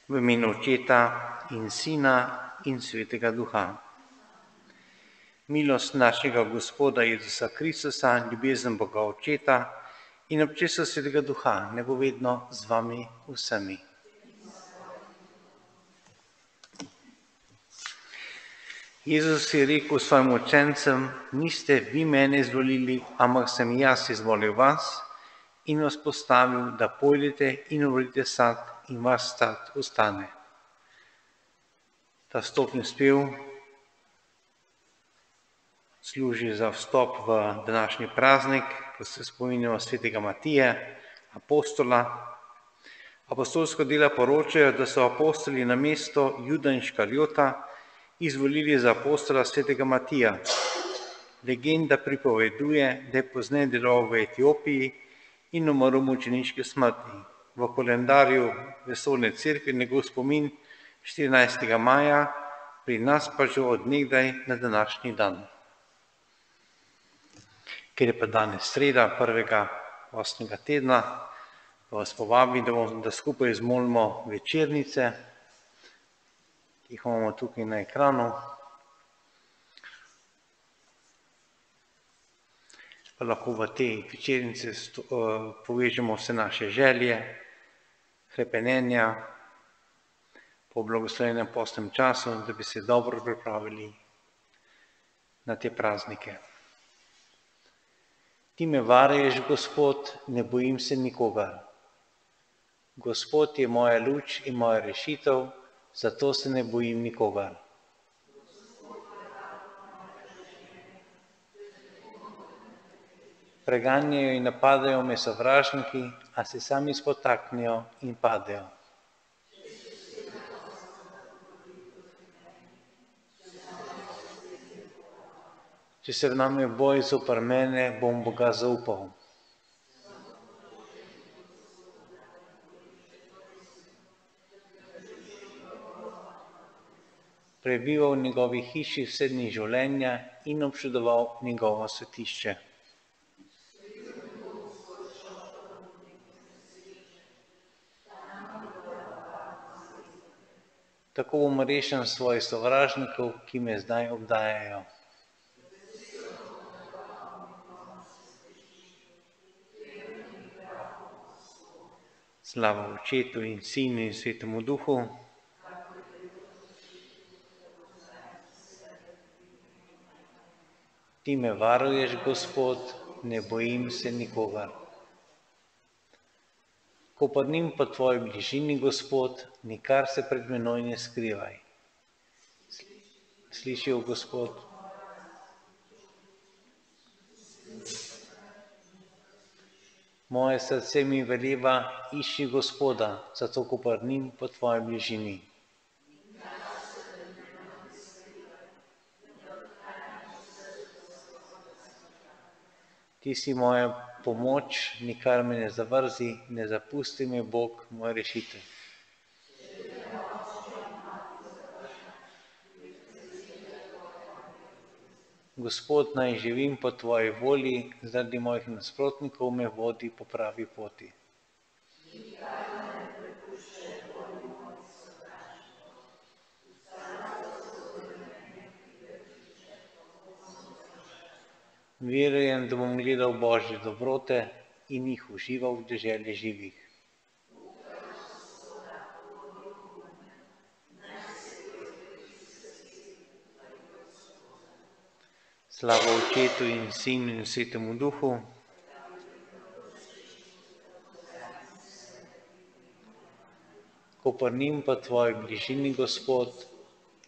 V imenu Očeta in Sina in Svetega Duha. Milost našega Gospoda Jezusa Kristusa, ljubezen Boga Očeta in občestvo Svetega Duha, ne bo vedno z vami vsemi. Jezus je rekel svojim učencem: niste vi mene izvolili, ampak sem jaz izvolil vas in vas postavil, da pojdete in obrite sad in vaš sad ostane. Ta vstopni spev služi za vstop v današnji praznik, ko se spominjamo svetega Matije, apostola. Apostolska dela poročajo, da so apostoli na mesto Juda in Škarjota izvolili za apostola svetega Matija. Legenda pripoveduje, da je pozneje deloval v Etiopiji in umrl mučeniške smrti. V koledarju vesoljne cerkve njegov spomin 14. maja, pri nas pa že od nekdaj na današnji dan. Ker je pa danes sreda, prvega 8. tedna, vas povabim, da skupaj zmolimo večernice, ki jih imamo tukaj na ekranu. Pa lahko v te večernice povežemo vse naše želje, hrepenenja po blagoslovljenem postnem času, da bi se dobro pripravili na te praznike. Ti me varuješ, Gospod, ne bojim se nikogar. Gospod je moja luč in moja rešitev, zato se ne bojim nikogar. Preganjajo in napadajo me sovražniki, a se sami spotaknejo in padejo. Če se vname boj zoper mene, bom Boga zaupal. Prebival v njegovi hiši vse dni življenja in občudoval njegovo svetišče. Tako bom rešen svojih sovražnikov, ki me zdaj obdajajo. Slava Očetu in Sinu in Svetemu Duhu. Ti me varuješ, Gospod, ne bojim se nikogar. Ko padnim po tvoji bližini, Gospod, nikar se pred menoj ne skrivaj. Slišal, Gospod. Moje srce mi veleva, išči Gospoda, zato ko padnim po tvoji bližini. Ti si moja pomoč, nikar me ne zavrzi, ne zapusti me, Bog, moj rešitelj. Gospod, naj živim po tvoji volji, zaradi mojih nasprotnikov me vodi po pravi poti. Verujem, da bom gledal Božje dobrote in jih užival v deželi živih. Slava Očetu in Sinu in Svetemu Duhu. Ko prnim po tvoji bližini, Gospod,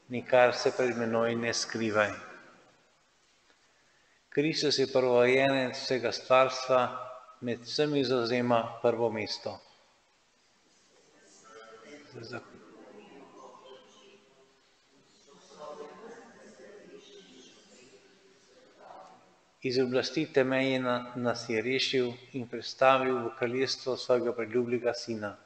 nikar se pred menoj ne skrivaj. Kristus je prvorojenec vsega stvarstva, med vsemi zavzema prvo mesto. Iz oblasti temeje nas je rešil in predstavil v kraljestvo svojega preljubljega Sina.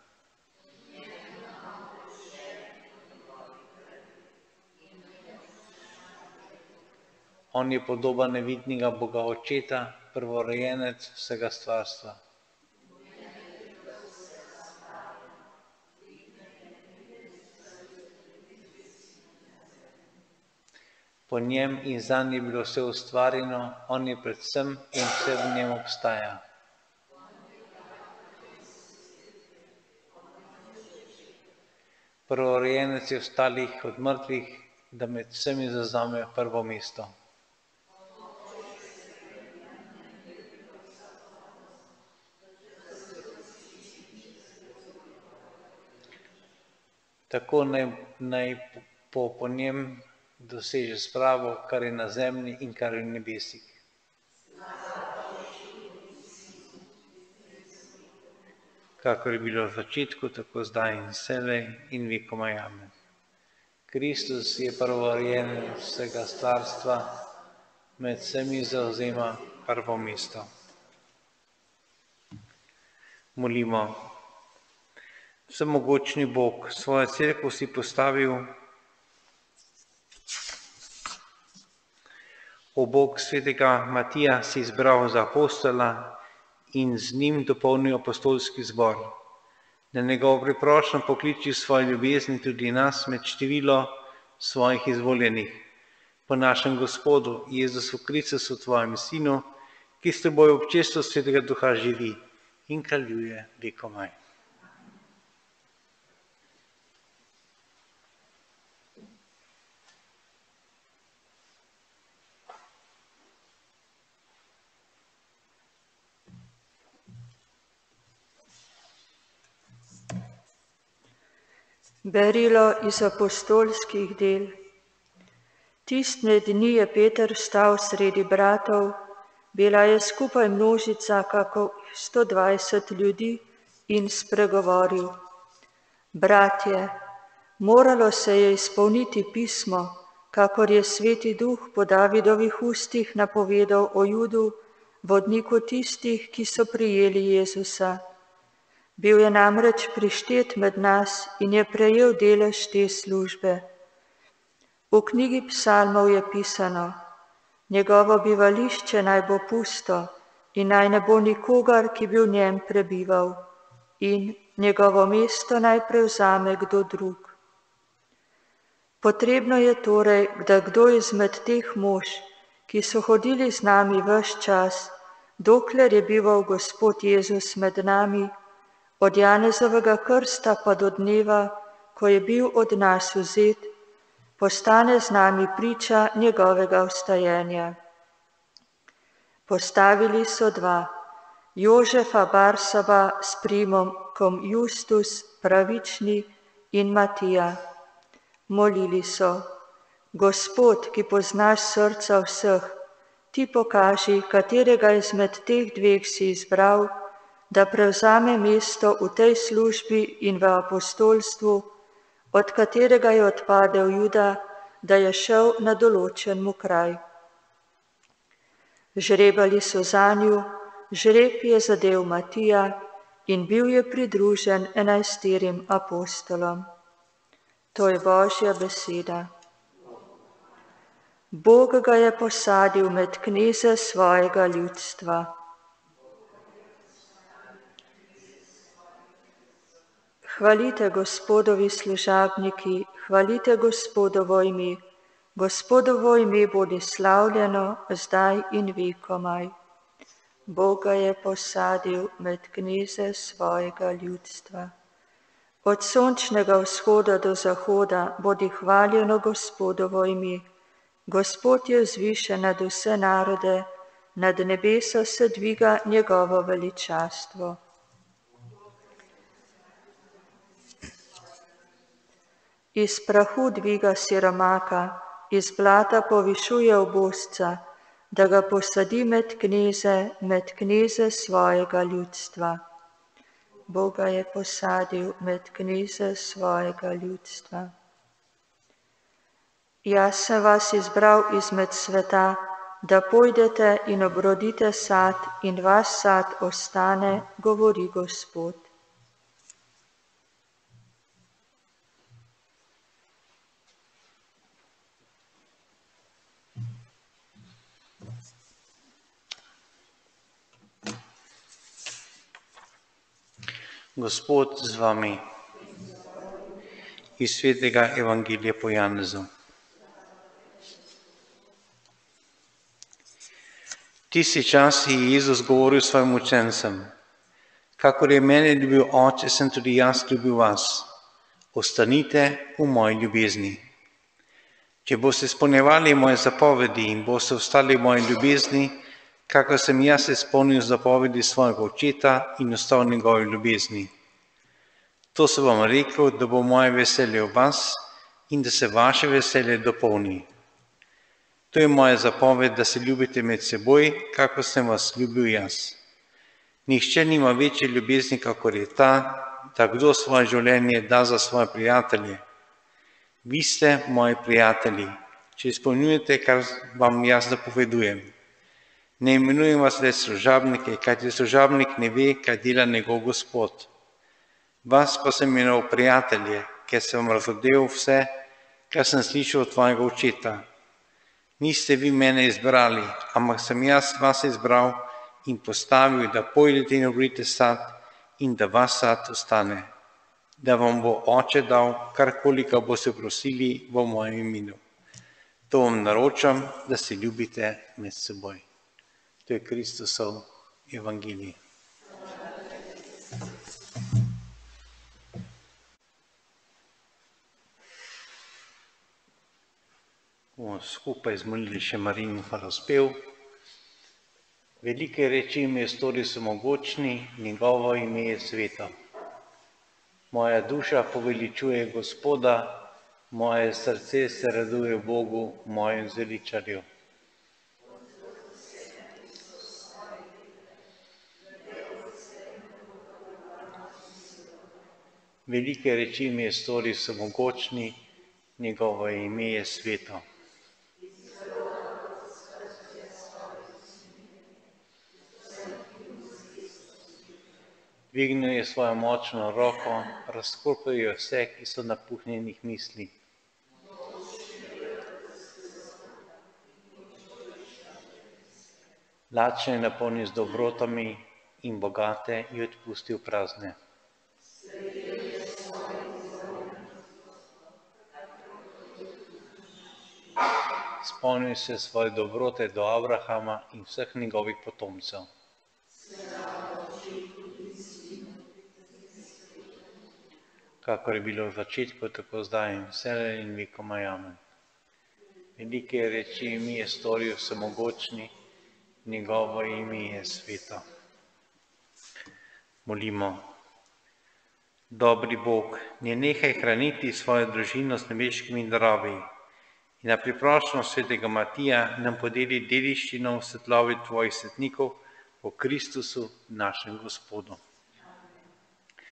On je podoba nevidnega Boga Očeta, prvorojenec vsega stvarstva. Po njem in zanj je bilo vse ustvarjeno, on je predvsem in vse v njem obstaja. Prvorojenec je ostalih od mrtvih, da med vsemi zavzame prvo mesto. Tako naj po njem doseže spravo, kar je na zemlji in kar je v nebesih. Kakor je bilo v začetku, tako zdaj in vselej in vekomaj amen. Kristus je prvorojenec vsega stvarstva, med vsemi zavzema prvo mesto. Molimo. Vsemogočni Bog, svojo cerkev si postavil, o Bog svetega Matija si izbral za apostola in z njim dopolnil apostolski zbor. Na njegovo priprošnjo pokliči svoje ljubezni tudi nas med število svojih izvoljenih. Po našem Gospodu Jezusu Kristusu, tvojem Sinu, ki s teboj v občestvu svetega Duha živi in kraljuje vekomaj. Berilo iz apostolskih del. Tistne dni je Peter stal sredi bratov, bila je skupaj množica, kako 120 ljudi, in spregovoril. Bratje, moralo se je izpolniti pismo, kakor je Sveti Duh po Davidovih ustih napovedal o Judu, vodniku tistih, ki so prijeli Jezusa. Bil je namreč prištet med nas in je prejel delež te službe. V knjigi psalmov je pisano, njegovo bivališče naj bo pusto in naj ne bo nikogar, ki bi v njem prebival, in njegovo mesto naj prevzame kdo drug. Potrebno je torej, da kdo izmed teh mož, ki so hodili z nami ves čas, dokler je bival Gospod Jezus med nami, od Janezovega krsta pa do dneva, ko je bil od nas vzet, postane z nami priča njegovega vstajenja. Postavili so dva, Jožefa Barsaba s priimkom Justus, pravični, in Matija. Molili so, Gospod, ki poznaš srca vseh, ti pokaži, katerega izmed teh dveh si izbral, da prevzame mesto v tej službi in v apostolstvu, od katerega je odpadel Juda, da je šel na določen mu kraj. Žrebali so zanju, žreb je zadel Matija in bil je pridružen 11 apostolom. To je Božja beseda. Bog ga je posadil med kneze svojega ljudstva. Hvalite Gospodovi služabniki, hvalite Gospodovo ime. Gospodovo ime bodi slavljeno zdaj in vekomaj. Bog ga je posadil med kneze svojega ljudstva. Od sončnega vzhoda do zahoda bodi hvaljeno Gospodovo ime, Gospod je vzvišen nad vse narode, nad nebesa se dviga njegovo veličastvo. Iz prahu dviga siromaka, iz blata povišuje obosca, da ga posadi med kneze svojega ljudstva. Boga je posadil med kneze svojega ljudstva. Jaz sem vas izbral izmed sveta, da pojdete in obrodite sad in vaš sad ostane, govori Gospod. Gospod z vami. Iz svetega Evangelija po Janezu. Tisti čas je Jezus govoril svojim učencem: kakor je mene ljubil Oče, sem tudi jaz ljubil vas. Ostanite v moji ljubezni. Če boste izpolnjevali moje zapovedi in boste ostali v moji ljubezni, kakor sem jaz izpolnil zapovedi svojega očeta in ostal v njegovi ljubezni. To se vam rekel, da bo moje veselje v vas in da se vaše veselje dopolni. To je moja zapoved, da se ljubite med seboj, kakor sem vas ljubil jaz. Nihče nima večje ljubezni, kakor je ta, da kdo svoje življenje da za svoje prijatelje. Vi ste moji prijatelji, če izpolnjujete, kar vam jaz zapovedujem. Ne imenujem vas več služabnike, kajti služabnik ne ve, kaj dela njegov gospod. Vas pa sem imenoval prijatelje, ker sem vam razodel vse, kar sem slišal od tvojega očeta. Niste vi mene izbrali, ampak sem jaz vas izbral in postavil, da pojdete in obrodite sad in da vaš sad ostane, da vam bo Oče dal, karkoli ga boste prosili v mojem imenu. To vam naročam, da se ljubite med seboj. To je Kristusov evangelij. Bomo skupaj zmolili še Marijin hvalospev. Velike reči mi je storil vsemogočni, njegovo ime je sveto. Moja duša poveličuje Gospoda, moje srce se raduje Bogu, mojem zveličarju. Velike reči mi je storil vsemogočni, njegovo ime je sveto. Dvignil je svojo močno roko, razkropil je vse, ki so napuhnjenih misli. Lačne je napolnil z dobrotami in bogate je odpustil prazne. Spomnil se svoje dobrote do Abrahama in vseh njegovih potomcev. Kakor je bilo v začetku, tako zdaj in vselej in vekomaj amen. Velike reči mi je storil vsemogočni, njegovo ime je sveto. Molimo. Dobri Bog, ne nehaj hraniti svojo družino z nebeškimi darovi in na priprošnjo svetega Matija nam podeli dediščino v svetlobi tvojih svetnikov po Kristusu, našem Gospodu.